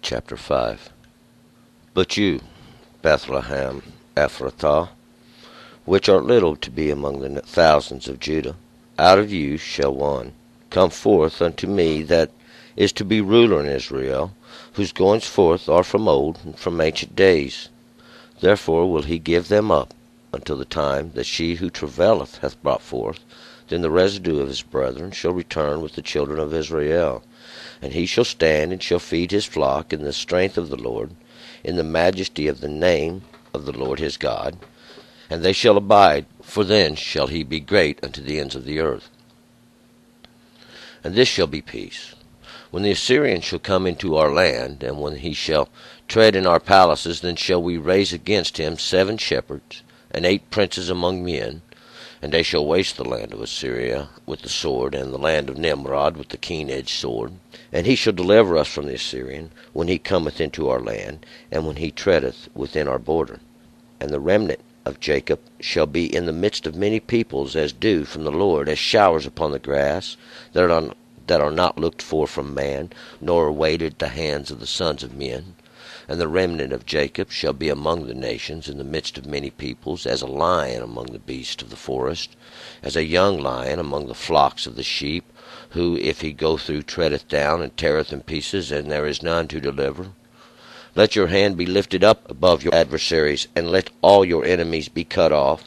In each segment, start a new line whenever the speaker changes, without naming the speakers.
Chapter 5. But you, Bethlehem Ephrathah, which art little to be among the thousands of Judah, out of you shall one come forth unto me that is to be ruler in Israel, whose goings forth are from old, and from ancient days. Therefore will he give them up until the time that she who travaileth hath brought forth. Then the residue of his brethren shall return with the children of Israel. And he shall stand and shall feed his flock in the strength of the Lord, in the majesty of the name of the Lord his God. And they shall abide, for then shall he be great unto the ends of the earth. And this shall be peace. When the Assyrian shall come into our land, and when he shall tread in our palaces, then shall we raise against him 7 shepherds, and 8 princes among men. And they shall waste the land of Assyria with the sword, and the land of Nimrod with the keen-edged sword. And he shall deliver us from the Assyrian, when he cometh into our land, and when he treadeth within our border. And the remnant of Jacob shall be in the midst of many peoples, as dew from the Lord, as showers upon the grass, that are not looked for from man, nor awaited the hands of the sons of men. And the remnant of Jacob shall be among the nations, in the midst of many peoples, as a lion among the beasts of the forest, as a young lion among the flocks of the sheep, who, if he go through, treadeth down, and teareth in pieces, and there is none to deliver. Let your hand be lifted up above your adversaries, and let all your enemies be cut off.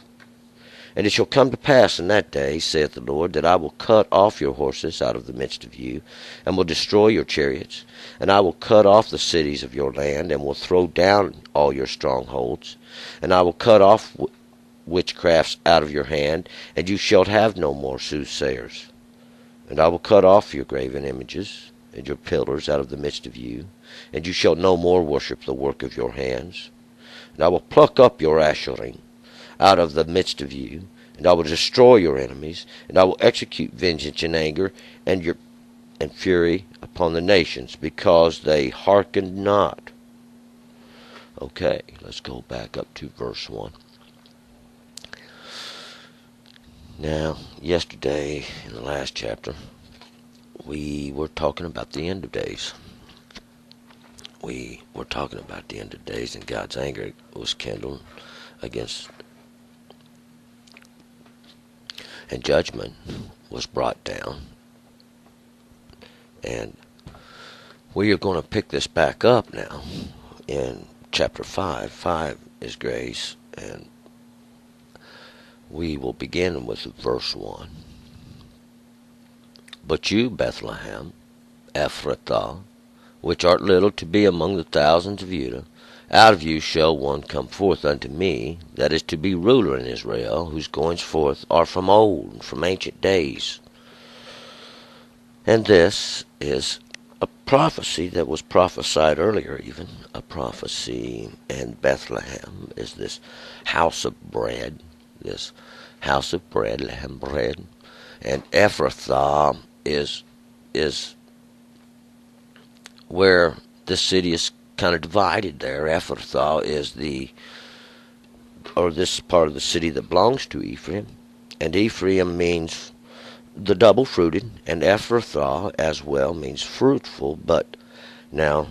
And it shall come to pass in that day, saith the Lord, that I will cut off your horses out of the midst of you, and will destroy your chariots. And I will cut off the cities of your land, and will throw down all your strongholds. And I will cut off witchcrafts out of your hand, and you shall have no more soothsayers. And I will cut off your graven images, and your pillars out of the midst of you, and you shall no more worship the work of your hands. And I will pluck up your Asherim out of the midst of you, and I will destroy your enemies, and I will execute vengeance and anger and fury upon the nations, because they hearkened not. Okay, let's go back up to verse 1. Now, yesterday, in the last chapter, we were talking about the end of days. We were talking about the end of days, and God's anger was kindled against, and judgment was brought down. And we are going to pick this back up now in chapter 5. 5 is grace, and we will begin with verse 1. But you, Bethlehem Ephrathah, which art little to be among the thousands of Judah, out of you shall one come forth unto me, that is to be ruler in Israel, whose goings forth are from old, and from ancient days. And this is a prophecy that was prophesied earlier even, a prophecy, and Bethlehem is this house of bread, Lehem bread, and Ephrathah is where the city is kind of divided there. Ephrathah is this part of the city that belongs to Ephraim, and Ephraim means the double-fruited, and Ephrathah as well means fruitful. But now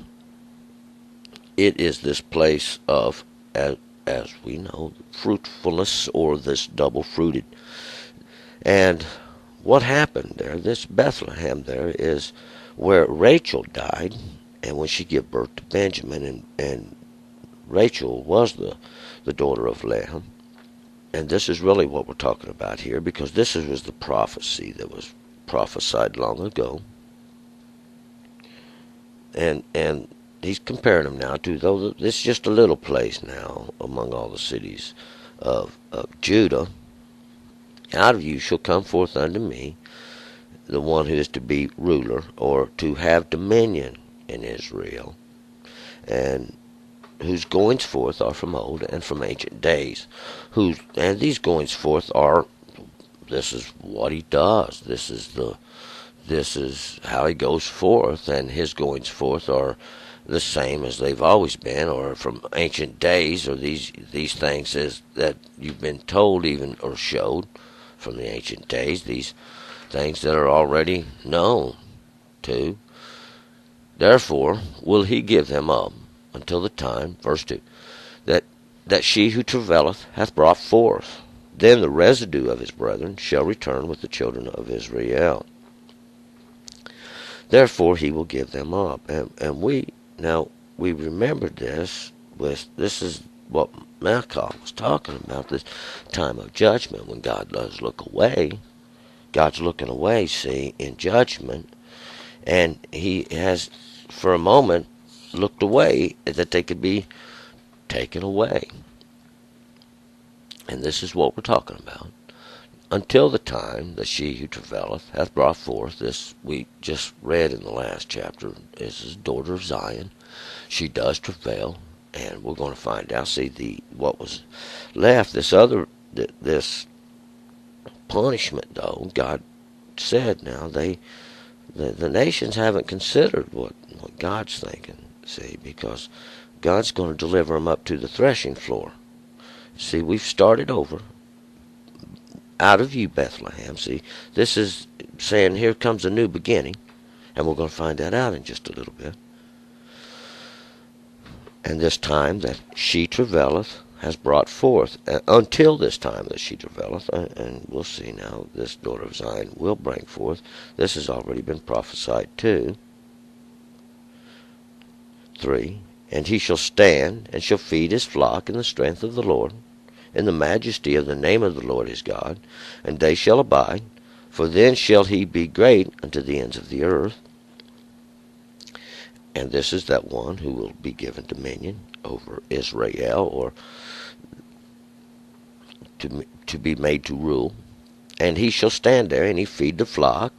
it is this place of, as we know, fruitfulness, or this double-fruited. And what happened there, this Bethlehem there, is where Rachel died, and when she gave birth to Benjamin, and Rachel was the daughter of Lehem. And this is really what we're talking about here, because this was the prophecy that was prophesied long ago. And he's comparing them now to, though this is just a little place now among all the cities of Judah. Out of you shall come forth unto me the one who is to be ruler, or to have dominion in Israel, and whose goings forth are from old, and from ancient days. And these goings forth are, this is what he does. This is how he goes forth, and his goings forth are the same as they've always been, or from ancient days, or these things is that you've been told even, or showed from the ancient days, these things that are already known to. Therefore will he give them up until the time, verse 2, that she who travaileth hath brought forth. Then the residue of his brethren shall return with the children of Israel. Therefore he will give them up. And we remember this. This is what Micah was talking about, this time of judgment when God does look away. God's looking away, see, in judgment. And he has, for a moment, looked away that they could be taken away. And this is what we're talking about. Until the time that she who travaileth hath brought forth, this we just read in the last chapter, is the daughter of Zion. She does travail, and we're going to find out. See, what was left, this punishment, though, God said now, the nations haven't considered what God's thinking, see, because God's going to deliver them up to the threshing floor. See, we've started over. Out of you, Bethlehem. See, this is saying here comes a new beginning, and we're going to find that out in just a little bit. And this time that she travaileth has brought forth, until this time that she travaileth, and we'll see now, this daughter of Zion will bring forth. This has already been prophesied too. 3, and he shall stand, and shall feed his flock in the strength of the Lord, in the majesty of the name of the Lord his God, and they shall abide, for then shall he be great unto the ends of the earth. And this is that one who will be given dominion over Israel, or to be made to rule. And he shall stand there, and he feed the flock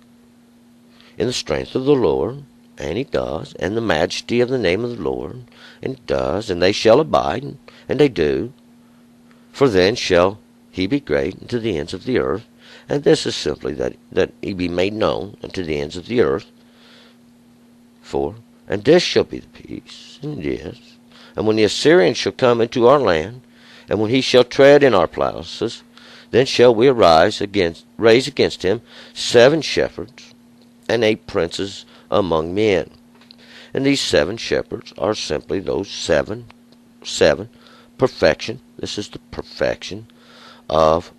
in the strength of the Lord, and he does, and the majesty of the name of the Lord, and he does, and they shall abide, and they do. For then shall he be great unto the ends of the earth. And this is simply that he be made known unto the ends of the earth. 4, and this shall be the peace, and it is. And when the Assyrian shall come into our land, and when he shall tread in our palaces, then shall we raise against him 7 shepherds, and 8 princes among men. And these 7 shepherds are simply those seven perfection. This is the perfection of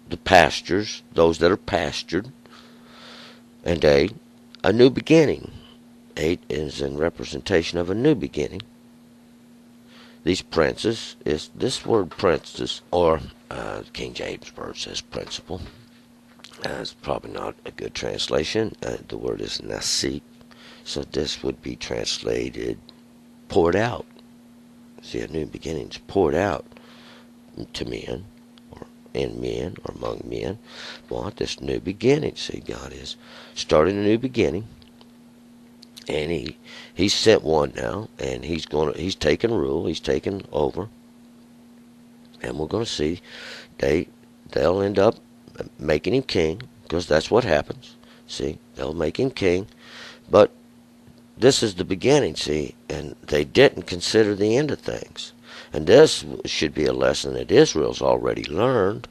the pastures, those that are pastured. And 8, a new beginning. 8 is in representation of a new beginning. These princes, is this word princes, or King James word says principal. It's probably not a good translation. The word is nasik. So this would be translated poured out. See, a new beginning is poured out to men, or in men, or among men. Want this new beginning. See, God is starting a new beginning, and He's sent one now, and He's taken rule. He's taken over, and we're going to see they'll end up making him king, because that's what happens. See, they'll make him king, but this is the beginning, see, and they didn't consider the end of things. And this should be a lesson that Israel's already learned.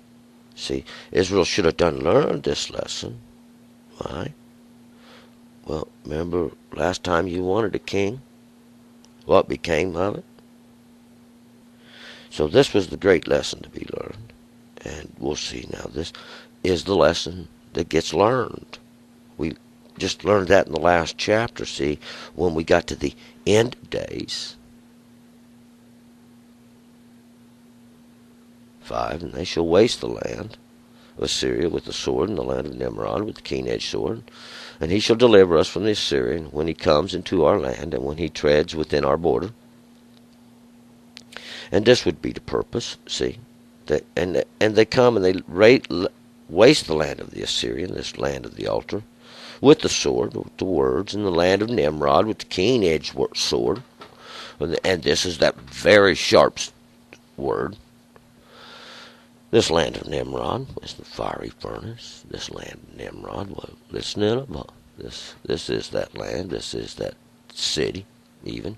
See, Israel should have learned this lesson. Why? Well, remember last time you wanted a king? What became of it? So this was the great lesson to be learned. And we'll see now, this is the lesson that gets learned. We just learned that in the last chapter, see, when we got to the end days. 5, and they shall waste the land of Assyria with the sword, and the land of Nimrod with the keen-edged sword. And he shall deliver us from the Assyrian when he comes into our land, and when he treads within our border. And this would be the purpose, see. And they come and they waste the land of the Assyrian, this land of the altar, with the sword, with the words, and the land of Nimrod with the keen-edged sword. And this is that very sharp word. This land of Nimrod was the fiery furnace. This land of Nimrod was, listen to them. This is that land. This is that city, even.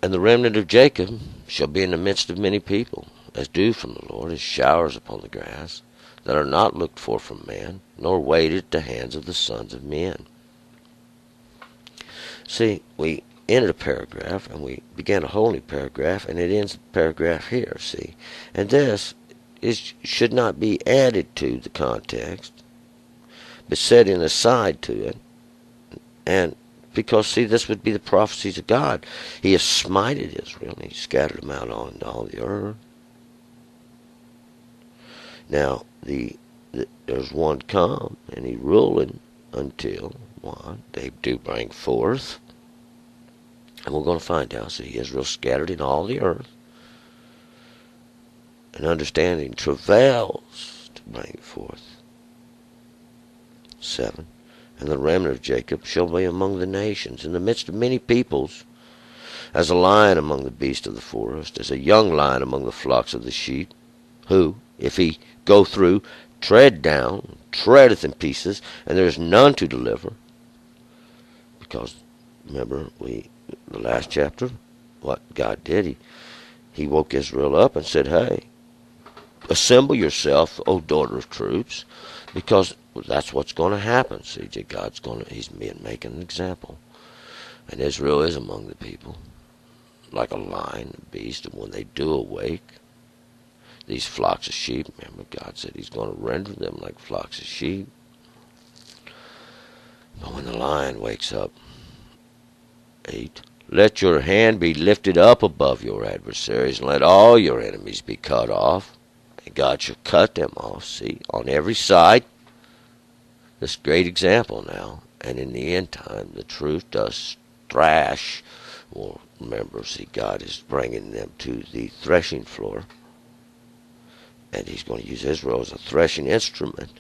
And the remnant of Jacob shall be in the midst of many people, as dew from the Lord, as showers upon the grass. that are not looked for from man, nor waited at the hands of the sons of men. See, we ended a paragraph, and we began a whole new paragraph, and it ends the paragraph here, see. And this should not be added to the context, but set in aside to it. And because, see, this would be the prophecies of God. He has smited Israel, and he scattered them out on all the earth. Now, there's one come, and he ruling until what? They do bring forth. And we're going to find out, see, Israel scattered in all the earth, and understanding travails to bring it forth. 7. And the remnant of Jacob shall be among the nations, in the midst of many peoples, as a lion among the beasts of the forest, as a young lion among the flocks of the sheep, who, if he go through, tread down, treadeth in pieces, and there is none to deliver. Because, remember, the last chapter, what God did, he woke Israel up and said, hey, assemble yourself, O daughter of troops, because that's what's going to happen. See, he's making an example. And Israel is among the people, like a lion, a beast, and when they do awake, these flocks of sheep, remember God said he's going to render them like flocks of sheep. But when the lion wakes up, 8, let your hand be lifted up above your adversaries, and let all your enemies be cut off. And God shall cut them off, see, on every side. This great example now. And in the end time, the truth does thrash. Well, remember, see, God is bringing them to the threshing floor. And he's going to use Israel as a threshing instrument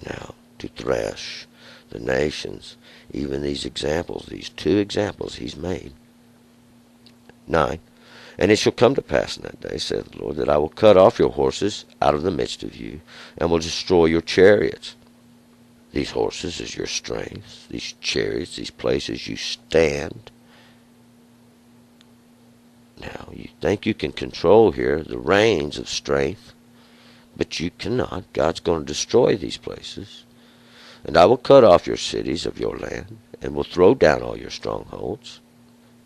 now to thresh the nations. Even these examples, these 2 examples he's made. 9. And it shall come to pass in that day, saith the Lord, that I will cut off your horses out of the midst of you, and will destroy your chariots. These horses is your strength. These chariots, these places you stand. Now, you think you can control here the reins of strength, but you cannot. God's going to destroy these places. And I will cut off your cities of your land, and will throw down all your strongholds.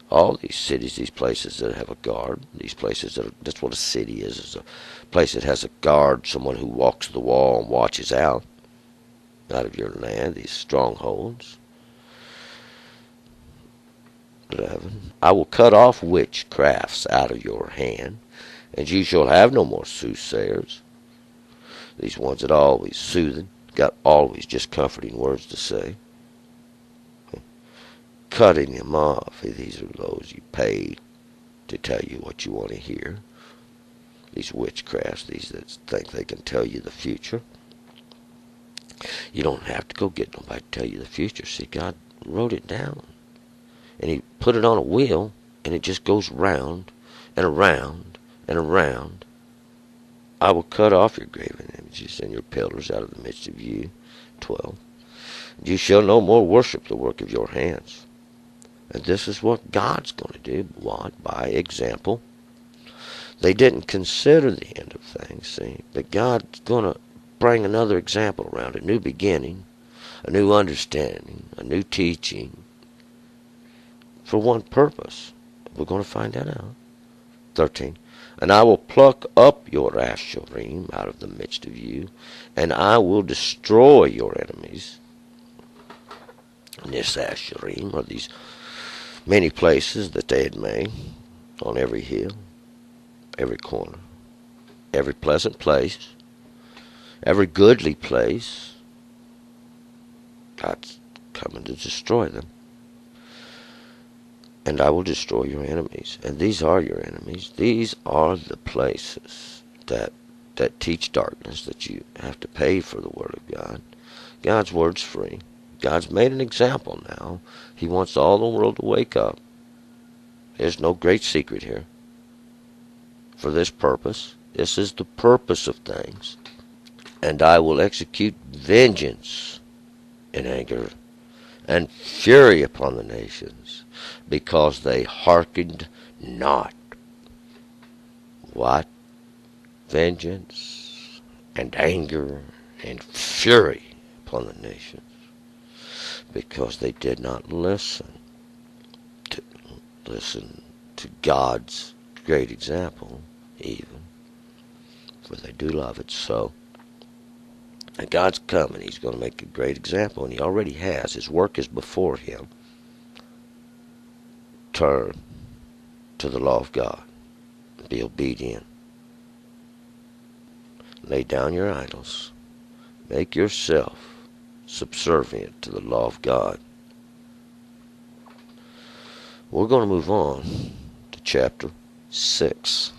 All these cities, these places that have a guard, these places that's what a city is a place that has a guard, someone who walks the wall and watches out of your land, these strongholds. 11. I will cut off witchcrafts out of your hand, and you shall have no more soothsayers. These ones that are always soothing, got always just comforting words to say. Cutting them off. These are those you pay to tell you what you want to hear. These witchcrafts, these that think they can tell you the future. You don't have to go get nobody to tell you the future. See, God wrote it down. And he put it on a wheel, and it just goes round and around and around. I will cut off your graven images and your pillars out of the midst of you. 12. You shall no more worship the work of your hands. And this is what God's going to do. What? By example. They didn't consider the end of things, see. But God's going to bring another example around, a new beginning, a new understanding, a new teaching, for one purpose. We're going to find that out. 13. And I will pluck up your Asherim out of the midst of you, and I will destroy your enemies. And this Asherim are these many places that they had made on every hill, every corner, every pleasant place, every goodly place. God's coming to destroy them. And I will destroy your enemies. And these are your enemies. These are the places that teach darkness, that you have to pay for the Word of God. God's Word's free. God's made an example now. He wants all the world to wake up. There's no great secret here. For this purpose, this is the purpose of things. And I will execute vengeance in anger and fury upon the nations, because they hearkened not. What? Vengeance and anger and fury upon the nations, because they did not to listen to God's great example, even, for they do love it so. And God's coming. He's going to make a great example, and he already has. His work is before him. Turn to the law of God. Be obedient. Lay down your idols. Make yourself subservient to the law of God. We're going to move on to chapter 6.